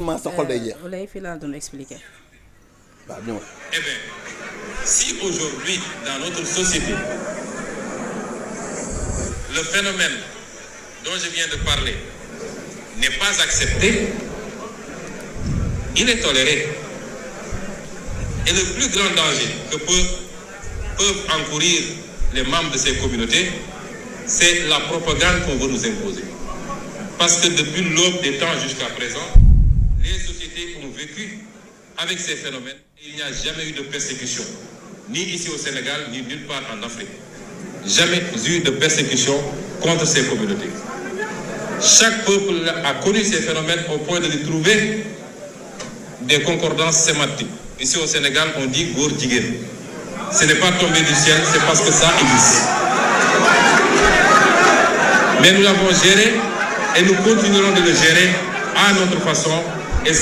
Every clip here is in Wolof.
sa xol day jeex. lay fi laa doon expliquer. waaw ñëw. Eh bien, si aujourd'hui dans notre société le phénomène dont je viens de parler n'est pas accepté, il est toléré. Et le plus grand danger que peuvent encourir les membres de ces communautés, c'est la propagande qu'on veut nous imposer. Parce que depuis l'aube des temps jusqu'à présent, les sociétés ont vécu avec ces phénomènes. Il n'y a jamais eu de persécution, ni ici au Sénégal, ni nulle part en Afrique. Jamais eu de persécution contre ces communautés. Chaque peuple a connu ces phénomènes au point de les trouver des concordances sémantiques. Ici au Sénégal, on dit góor jigéen. Ce n'est pas tombé du ciel, c'est parce que ça existe. Mais nous l'avons géré et nous continuerons de le gérer à notre façon. Et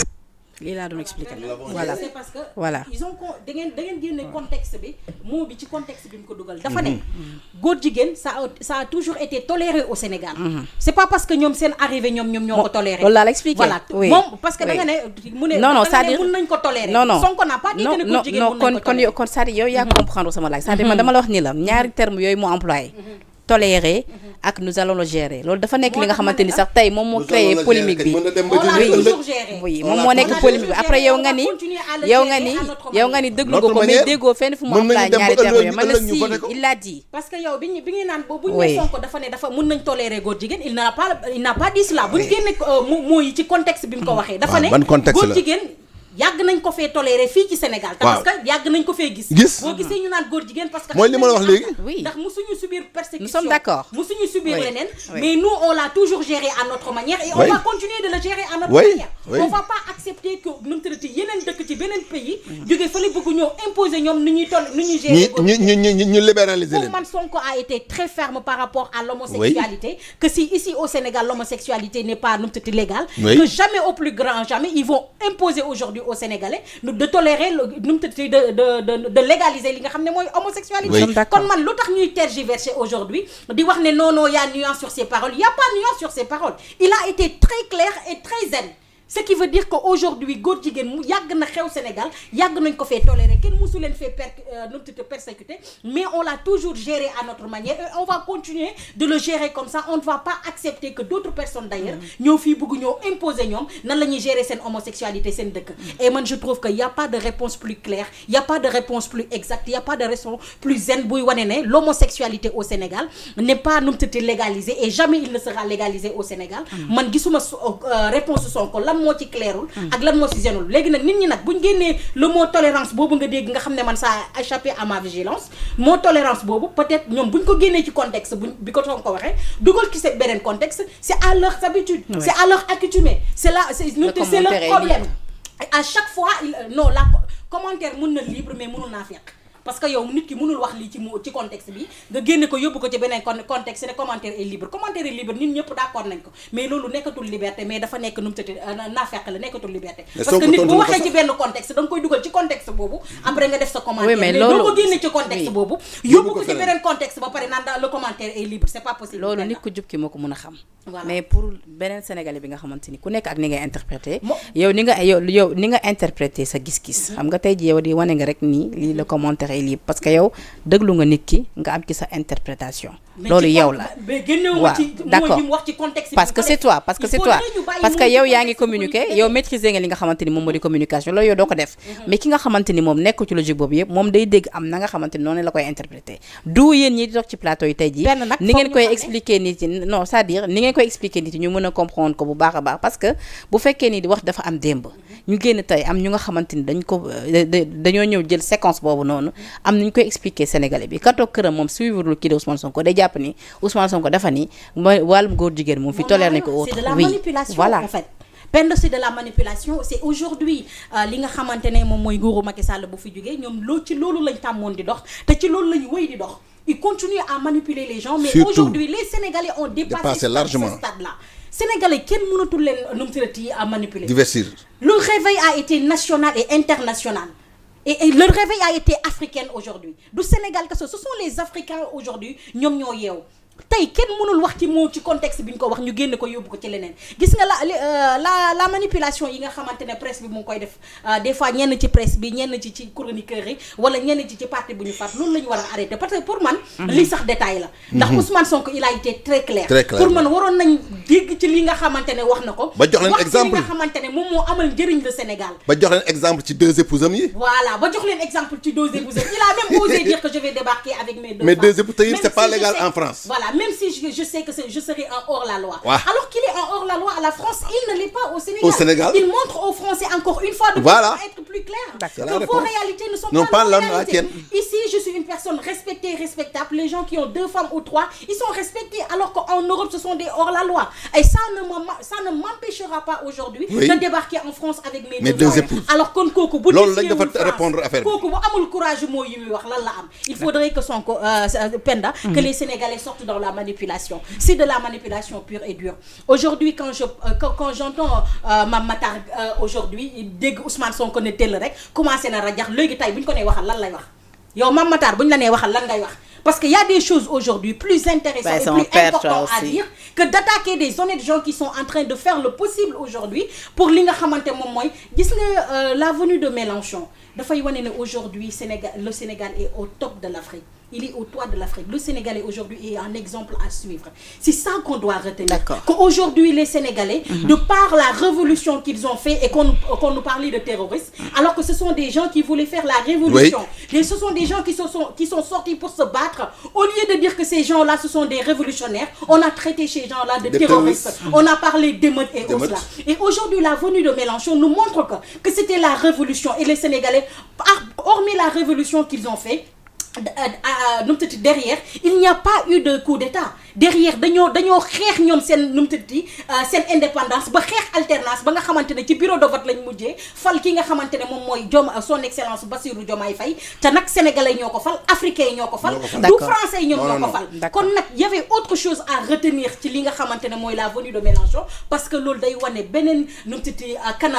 lii laa doon expliquer. voilà c'est parce que. voilà ils ont da ngeen génne contexte bi mot bi ci contexte bi mu ko dugal. dafa ne góor jigéen ça a toujours été toléré au Sénégal. c'est pas parce que ñoom seen arrivé ñoom ñoo ko toléré. loolu laa la expliqué. voilà moom parce que da nga ne mu ne. non c'est-à-dire mën nañ ko toléré. non Sonko n'a pas dit que ne góor jigéen mën nañ ko toléré. kon c'est-à-dire yow yaa comprendre sama laaj. c'est-à-dire man dama la wax ni la ñaari termes yooyu mu employé. toléré ak nous allons le gérer loolu dafa nekk li nga xamante ni sax tey moom moo créé polémique bi. oui moom moo nekk polémique bi après yow nga ni déglu nga ko mais déggoo fenn fu mu employé ñaari termes yooyu man la si il l'a dit. parce que yow bi ñu naan bu ñu ne Sonko dafa ne dafa mën nañ tolérer góor jigéen il n'a pas dit cela bu ñu génne moo yi ci contexte bi mu ko waxee. dafa ne góor jigéen yàgg nañ ko fee toléré fii ci Sénégal. parce que yàgg nañ ko fee gis. boo gisee ñu naan góor jigéen parce que. mooy li ma la wax léegi. oui ndax musuñu subir persécution. nous sommes d'accord. musuñu subir leneen. Oui. mais nous on l'a toujours géré à notre manière. et on va continuer de le gérer à notre manière. on va pas accepter que nu mu tuddati yeneen dëkk ci beneen pays. jóge fële bëgg ñoo imposer ñoom nu ñuy gérer. ñu libéraliser leen. pour man Sonko a été très ferme par rapport à l'homosexualité. que si ici au Sénégal l'homosexualité n'est pas nu mu tuddati légale. que jamais au plus grand jamais ils vont imposer aujourd'hui aux Sénégalais de tolérer de légaliser li nga xam ne mooy homosexualité. kon man lu tax ñuy tergiverser aujourd'hui di wax ne non y a nuance sur ces paroles y a pas nuance sur ces paroles il a été très clair et très zen. ce qui veut dire que aujourd'hui góor jigéen mu yàgg na xew Sénégal yàgg nañ ko fee tolérer kenn musu leen fee persécuter mais on l'a toujours géré à notre manière et on va continuer de le gérer comme ça on ne va pas accepter que d'autres personnes d'ailleurs ñoo fii bëgg ñoo imposer ñoom nan la ñuy gérer seen homosexualité seen dëkk et man je trouve que y a pas de réponse plus claire y a pas de réponse plus exacte y a pas de réponse plus zen buy wane ne l'homosexualité au Sénégal n'est pas légalisée et jamais il ne sera légalisé au Sénégal man gisuma réponse Sonko moo ci clairul ak lan moo ci gênul léegi nag nit ñi nag buñ génnee le mot tolérance boobu nga dégg nga xam ne man ça a échappé à ma vigilance mot tolérance boobu peut-être ñoom buñ ko génnee ci contexte bi ko toon ko waxee dugal ci seen beneen contexte c'est à leur habitude c'est à leur accoutumée c'est leur problème à chaque fois la commentaire mën na libre mais mënul naa fekk parce que yow nit ki mënul wax lii ci contexte bi nga génne ko yóbbu ko ci beneen contexte ne commentaire est libre nit ñëpp d'accord nañ ko mais loolu nekkatul liberté mais dafa nekk nu mu tëddee naafeq la nekkatul liberté parce que nit bu waxee ci benn contexte da nga koy dugal ci contexte boobu après nga def sa commentaire mais doo ko génne ci contexte boobu yóbbu ko ci beneen contexte ba pare naan daal le commentaire est libre c'est pas possible loolu nit ku jub ki moo ko mën a xam mais pour beneen Sénégalais bi nga xamante ni ku nekk ak ni ngay interpréter yow ni nga interpréter sa gis-gis xam nga tey ji yow di wane nga rek nii lii le commentaire libre parce que yow déglu nga nit ki nga am ci sa interprétation loolu yow la waaw d'accord parce que c'est toi parce que yow yaa ngi communiquer yow maîtriser nga li nga xamante ni moom moo di communication loolu yow doo ko def mais ki nga xamante ni moom nekk ci logique boobu yëpp moom day dégg am na nga xamante ni noonu la koy interpréter du yéen ñi di toog ci plateau yi tey jii ni ngeen koy expliquer nit yi non c'est-à-dire ni ngeen koy expliquer nit yi ñu mën a comprendre ko bu baax a baax parce que bu fekkee ni di wax dafa am démb ñu génn tey am ñu nga xamante ni dañoo ñëw jël séquence boobu noonu am nañu koy expliquer Sénégalais bi ka toog këram moom suivre lu kii de Ousmane Sonko day jàpp ni Ousmane Sonko dafa ni mooy wàllum góor jigéen moom fi tolère nañ ko autre c'est de la manipulation voilà en fait Penda c'est de la manipulation c'est aujourd'hui li nga xamante ne moom mooy nguuru Macky Sall bu fi jógee ñoom ci loolu lañ tàmmoon di dox te ci loolu lañu wéy di dox ils continuent à manipuler les gens mais surtout, aujourd'hui les Sénégalais ont dépassé largement ce stade-là Sénégalais kenn mënatul leen nu mu tuddati à manipuler divertir le réveil a été national et international et le réveil a été africain aujourd'hui du Sénégal que ce sont les Africains aujourd'hui ñoom ñoo yeewu tey kenn mënul wax ci moo ci contexte bi ñu ko wax ñu génne ko yóbbu ko ci leneen gis nga la manipulation yi nga xamante ne presse bi mu ngi koy def des fois ñenn ci presse bi ñenn ci chroniqueurs yi wala ñenn ci parti bu ñu faat loolu la ñu war a arrêter parce que pour man lii sax détail la ndax Ousmane Sonko il a été très clair pour man waroon nañ dégg ci li nga xamante ne wax na ko ba jox leen exemple wax ci li nga xamante ne moom moo amal njëriñ le Sénégal ba jox leen exemple ci 2 épouses yi voilà ba jox leen exemple ci 2 épouses il a même osé dire que je vais débarquer avec mes 2 mais 2 épouses c'est pas légal en France voilà même si je sais que je serai en hors-la-loi ouais. Alors qu'il est en hors-la-loi à la France il ne l'est pas au Sénégal il montre aux Français encore une fois de voilà. être plus clair que vos réalités ne sont non, pas la réalité ici je suis une personne respectée respectable les gens qui ont 2 femmes ou 3 ils sont respectés alors qu'en Europe ce sont des hors-la-loi et ça ne m'empêchera pas aujourd'hui de débarquer en France avec mes 2 épouses alors kon kooku bu loolu lañ dafa répondre affaire bi kooku bu amul courage moo yi muy wax lan la am il faudrait que Sonko Penda que les Sénégalais sortent dans la manipulation c'est de la manipulation pure et dure aujourd'hui quand j'entends Mame Matar aujourd'hui dégg Ousmane Sonko ne tell rek commencé na rajax léegi tey bu ñu ko nee waxal lan lay wax yow Mame Matar bu ñu la nee waxal lan ngay wax parce qu'il y a des choses aujourd'hui plus intéressantes et plus importantes à dire que d'attaquer des honnêtes gens qui sont en train de faire le possible aujourd'hui pour li nga xamante moom mooy gis nga la venue de Mélenchon dafay wane ne aujourd'hui le Sénégal est au top de l'Afrique il est au toit de l'Afrique le Sénégalais aujourd'hui est un exemple à suivre c'est ça qu'on doit retenir qu'aujourd'hui les Sénégalais de par la révolution qu'ils ont fait et qu'on nous parlait de terroristes alors que ce sont des gens qui voulaient faire la révolution et ce sont des gens qui sont sortis pour se battre au lieu de dire que ces gens-là ce sont des révolutionnaires on a traité ces gens-là de terroristes on a parlé d'émeutes et autres là et aujourd'hui la venue de Mélenchon nous montre que c'était la révolution et les Sénégalais hormis la révolution qu'ils ont fait derrière il n'y a pas eu de coup d'état derrière dañoo xeex ñoom seen seen indépendance ba xeex alternance ba nga xamante ne ci bureau de vote lañ mujjee fal ki nga xamante ne moom mooy son excellence Bassirou Diomaye Faye te nag sénégalais ñoo ko fal africains yi ñoo ko fal du français yi ñoom ñoo ko fal kon nag y avait autre chose à retenir ci li nga xamante ne mooy la venue de Mélenchon parce que loolu day wane beneen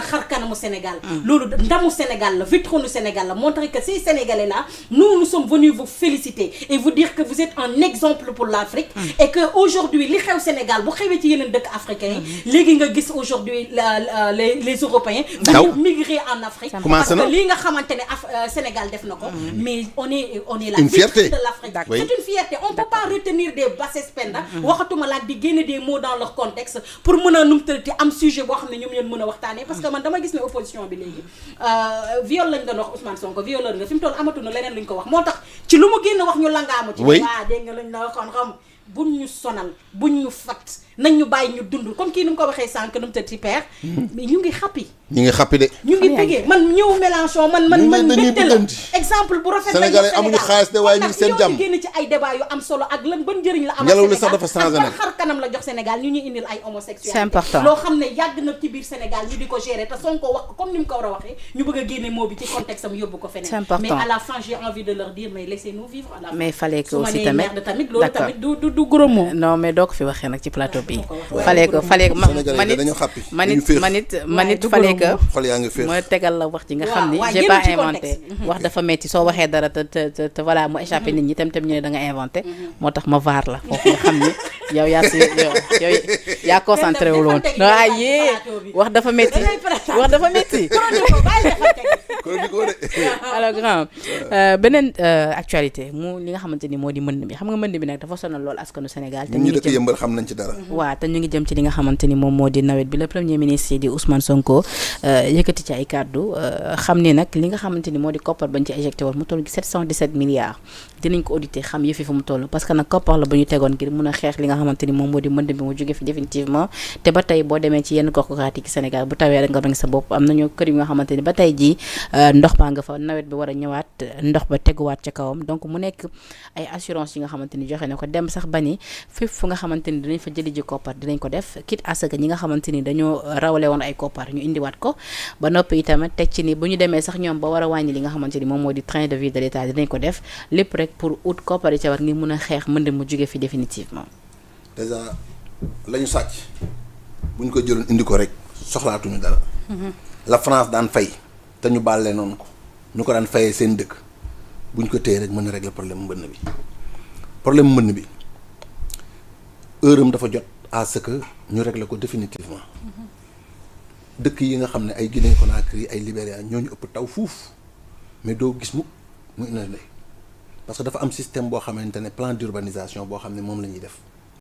xar kanamu Sénégal loolu ndamu Sénégal la vitrine Sénégal la montrer que ces sénégalais là nous sommes venus vous féliciter et vous dire que vous êtes un exemple pour l'Afrique et que aujourd'hui li xew Sénégal bu xewee ci yeneen dëkk africains yi léegi nga gis aujourd'hui les Européens venir migrer en Afrique parce que lii nga xamante ne Sénégal def na ko mais on est la fierté de l'Afrique c'est une fierté on peut pas retenir des bassesses Penda waxatuma laak di génne des mots dans leur contexte pour mën a numtati am sujet boo xam ne ñoom ñeen mën a waxtaanee parce que man dama gis ne opposition bi léegi viol lañ doon wax Ousmane Sonko violeur nga fi mu toll amatuna leneen luñ ko wax moo tax ci lu mu génn wax ñu langaamu ci waa dégg nga lañ la waxoon xam buñ ñu sonal buñ ñu fat nañ ñu bàyyi ñu dund comme kii nu mu ko waxee sànq nu mu tëdd ci père mais ñu ngi xappi de ñu ngi bëggee man ñëw Mélenchon man mbégte la exemple bu rafet Sénégalais amuñu xaalis de waaye ñu ngi seen jàmm génn ci ay débat yu am solo ak lan ban njëriñ la am ngelaw li sax dafa changé nag xar kanam la jox Sénégal ñu ñuy indil ay homosexuels c'est important loo xam ne yàgg na ci biir Sénégal ñu di ko gérer te Sonko wax ko comme ni mu ko war a waxee ñu bëgg a génne moo bi ci contexte am yóbbu ko feneen mais à la fin j'ai envie de leur dire mais laissez-nous vivre à la fin mais fallait que aussi tamit loolu tamit du gros mot non mais doo ko fi waxee nag ci plateau bi fallait que manit fallait que ma tegal la wax ji nga xam ni j'ai pas inventé wax dafa metti soo waxee dara te voilà mu échappé nit ñi tam ñu ne da nga inventé moo tax ma vaar la foofu nga xam ni yow yaa concentré wul woon waaye wax dafa metti alors grand beneen actualité mu li nga xamante ni moo di mbënd bi xam nga mbënd bi nag dafa sonal lool askanu Sénégal te ñu ngi yëmbal xam nañ ci dara waaw te ñu ngi jëm ci li nga xamante ni moom moo di nawet bi le premier ministre di Ousmane Sonko yëkkati ci ay kàddu xam ni nag li nga xamante ni moo di koppar bañ ci injecté woon mu toll 717 milliards dinañ ko auditer xam yëfi fu mu toll parce que nag koppar la ba ñu tegoon ngir mun a xeex li nga xamante ni moom moo di mbënd bi mu jóge fi définitivement te ba tey boo demee ci yenn gox-goxaat yi Sénégal bu tawee rek nga bañ sa bopp am nañu kër yu nga xamante ni ba tey jii ndox baa nga fa nawet bi war a ñëwaat ndox ba teguwaat ca kawam donc mu nekk ay assurance yi nga xamante ni joxe na ko dem sax ba ni fépp fu nga xamante ni dinañ fa jëli ji koppar dinañ ko def quitte à ce que ñi nga xamante ni dañoo rawale woon ay koppar ñu indiwaat ko ba noppi itamit teg ci ni bu ñu demee sax ñoom ba war a wàññi li nga xamante ni moom moo di train de vie de l'État dinañ ko def lépp rek pour ut koppar yi ca war ngir mun a xeex mën mu jóge fi définitivement. déjà la ñu sàcc bu ñu ko jëloon indi ko rek soxlaatuñu dara. la France daan fay te ñu bàllee noonu ko ñu ko daan fayee seen dëkk bu ñu ko téye rek mën na régler problème mbënn bi heure am dafa jot à ce que ñu régler ko définitivement dëkk yi nga xam ne ay Guinée Conakry ay Libéria ñoo ñu ëpp taw fuuf mais doo gis mu inondé parce que dafa am système boo xamante ne plan d'urbanisation boo xam ne moom la ñuy def